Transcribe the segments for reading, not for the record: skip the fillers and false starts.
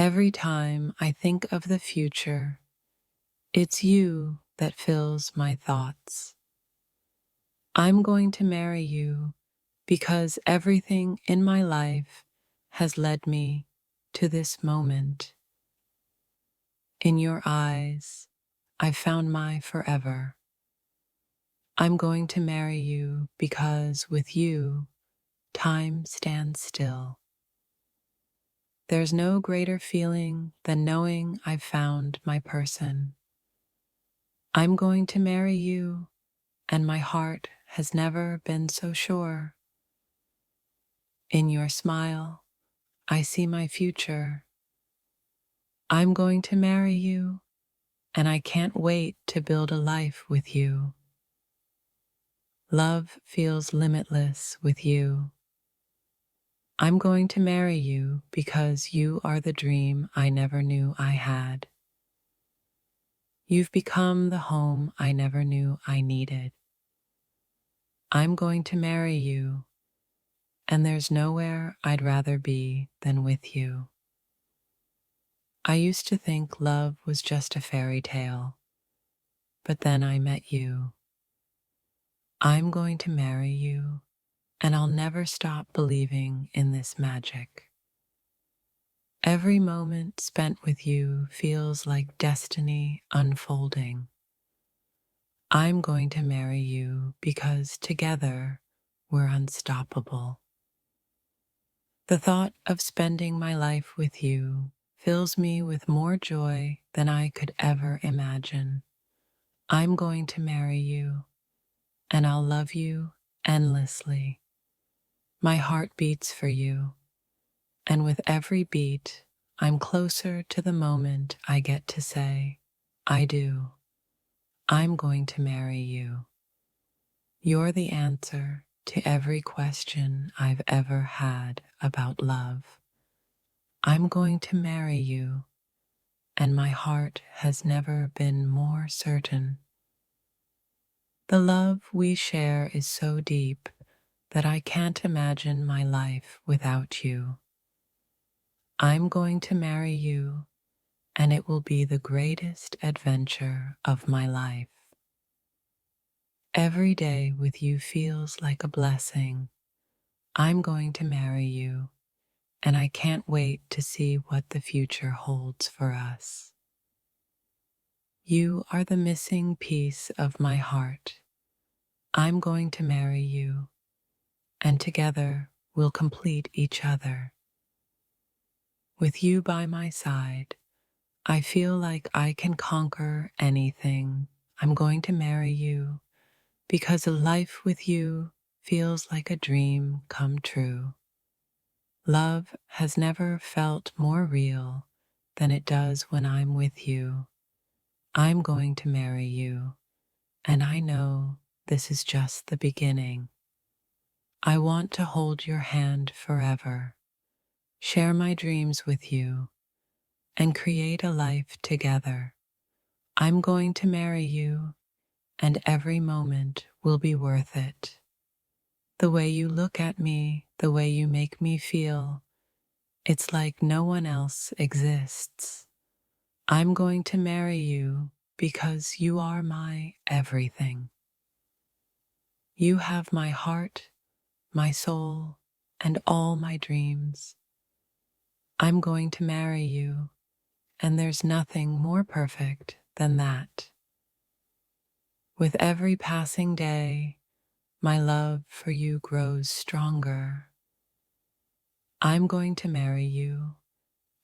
Every time I think of the future, it's you that fills my thoughts. I'm going to marry you because everything in my life has led me to this moment. In your eyes, I found my forever. I'm going to marry you because with you, time stands still. There's no greater feeling than knowing I've found my person. I'm going to marry you, and my heart has never been so sure. In your smile, I see my future. I'm going to marry you, and I can't wait to build a life with you. Love feels limitless with you. I'm going to marry you because you are the dream I never knew I had. You've become the home I never knew I needed. I'm going to marry you, and there's nowhere I'd rather be than with you. I used to think love was just a fairy tale, but then I met you. I'm going to marry you, and I'll never stop believing in this magic. Every moment spent with you feels like destiny unfolding. I'm going to marry you because together we're unstoppable. The thought of spending my life with you fills me with more joy than I could ever imagine. I'm going to marry you, and I'll love you endlessly. My heart beats for you, and with every beat, I'm closer to the moment I get to say, I do. I'm going to marry you. You're the answer to every question I've ever had about love. I'm going to marry you, and my heart has never been more certain. The love we share is so deep that I can't imagine my life without you. I'm going to marry you, and it will be the greatest adventure of my life. Every day with you feels like a blessing. I'm going to marry you, and I can't wait to see what the future holds for us. You are the missing piece of my heart. I'm going to marry you, and together we'll complete each other. With you by my side, I feel like I can conquer anything. I'm going to marry you because a life with you feels like a dream come true. Love has never felt more real than it does when I'm with you. I'm going to marry you, and I know this is just the beginning. I want to hold your hand forever, share my dreams with you, and create a life together. I'm going to marry you, and every moment will be worth it. The way you look at me, the way you make me feel, it's like no one else exists. I'm going to marry you because you are my everything. You have my heart, my soul, and all my dreams. I'm going to marry you, and there's nothing more perfect than that. With every passing day, my love for you grows stronger. I'm going to marry you,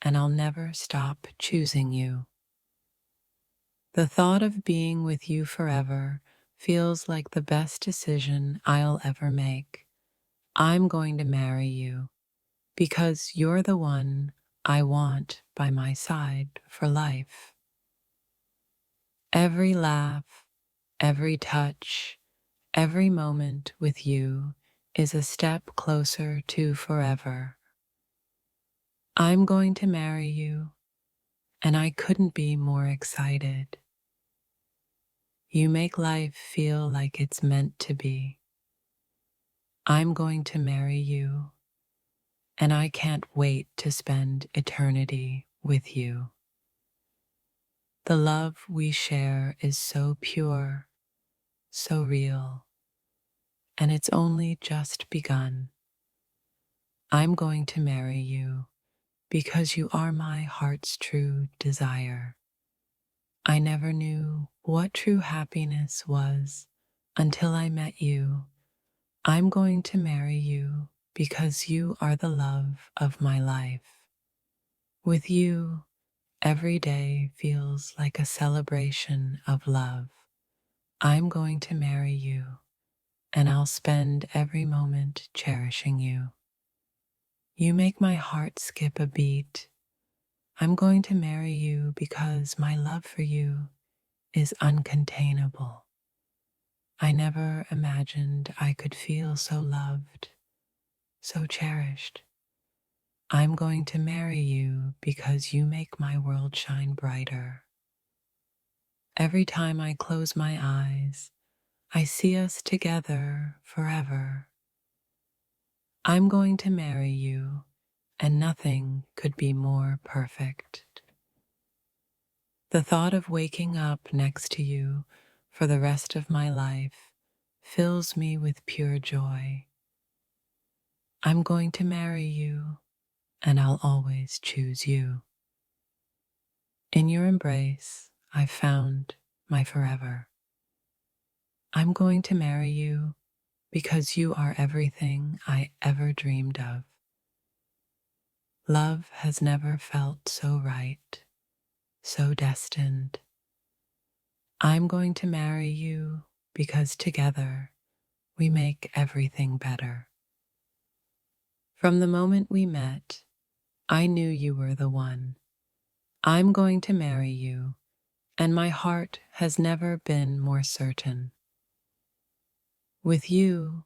and I'll never stop choosing you. The thought of being with you forever feels like the best decision I'll ever make. I'm going to marry you because you're the one I want by my side for life. Every laugh, every touch, every moment with you is a step closer to forever. I'm going to marry you, and I couldn't be more excited. You make life feel like it's meant to be. I'm going to marry you, and I can't wait to spend eternity with you. The love we share is so pure, so real, and it's only just begun. I'm going to marry you because you are my heart's true desire. I never knew what true happiness was until I met you. I'm going to marry you because you are the love of my life. With you, every day feels like a celebration of love. I'm going to marry you, and I'll spend every moment cherishing you. You make my heart skip a beat. I'm going to marry you because my love for you is uncontainable. I never imagined I could feel so loved, so cherished. I'm going to marry you because you make my world shine brighter. Every time I close my eyes, I see us together forever. I'm going to marry you, and nothing could be more perfect. The thought of waking up next to you for the rest of my life fills me with pure joy. I'm going to marry you, and I'll always choose you. In your embrace, I've found my forever. I'm going to marry you because you are everything I ever dreamed of. Love has never felt so right, so destined. I'm going to marry you because together we make everything better. From the moment we met, I knew you were the one. I'm going to marry you, and my heart has never been more certain. With you,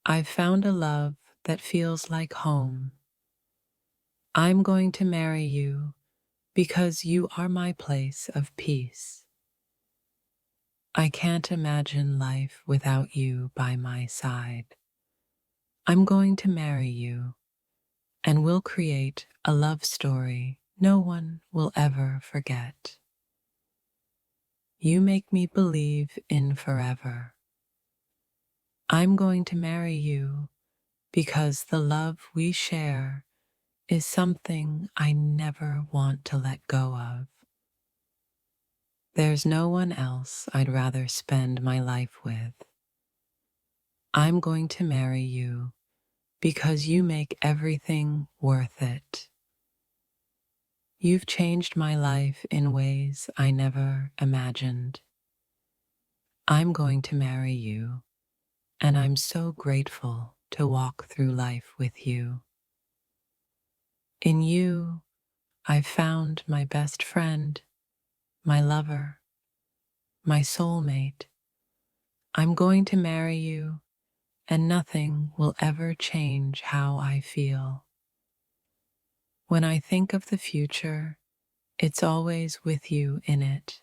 I've found a love that feels like home. I'm going to marry you because you are my place of peace. I can't imagine life without you by my side. I'm going to marry you, and we'll create a love story no one will ever forget. You make me believe in forever. I'm going to marry you because the love we share is something I never want to let go of. There's no one else I'd rather spend my life with. I'm going to marry you because you make everything worth it. You've changed my life in ways I never imagined. I'm going to marry you, and I'm so grateful to walk through life with you. In you, I've found my best friend, my lover, my soulmate. I'm going to marry you, and nothing will ever change how I feel. When I think of the future, it's always with you in it.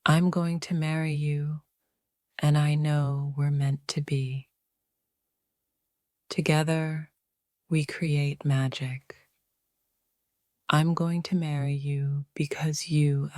I'm going to marry you, and I know we're meant to be. Together, we create magic. I'm going to marry you because you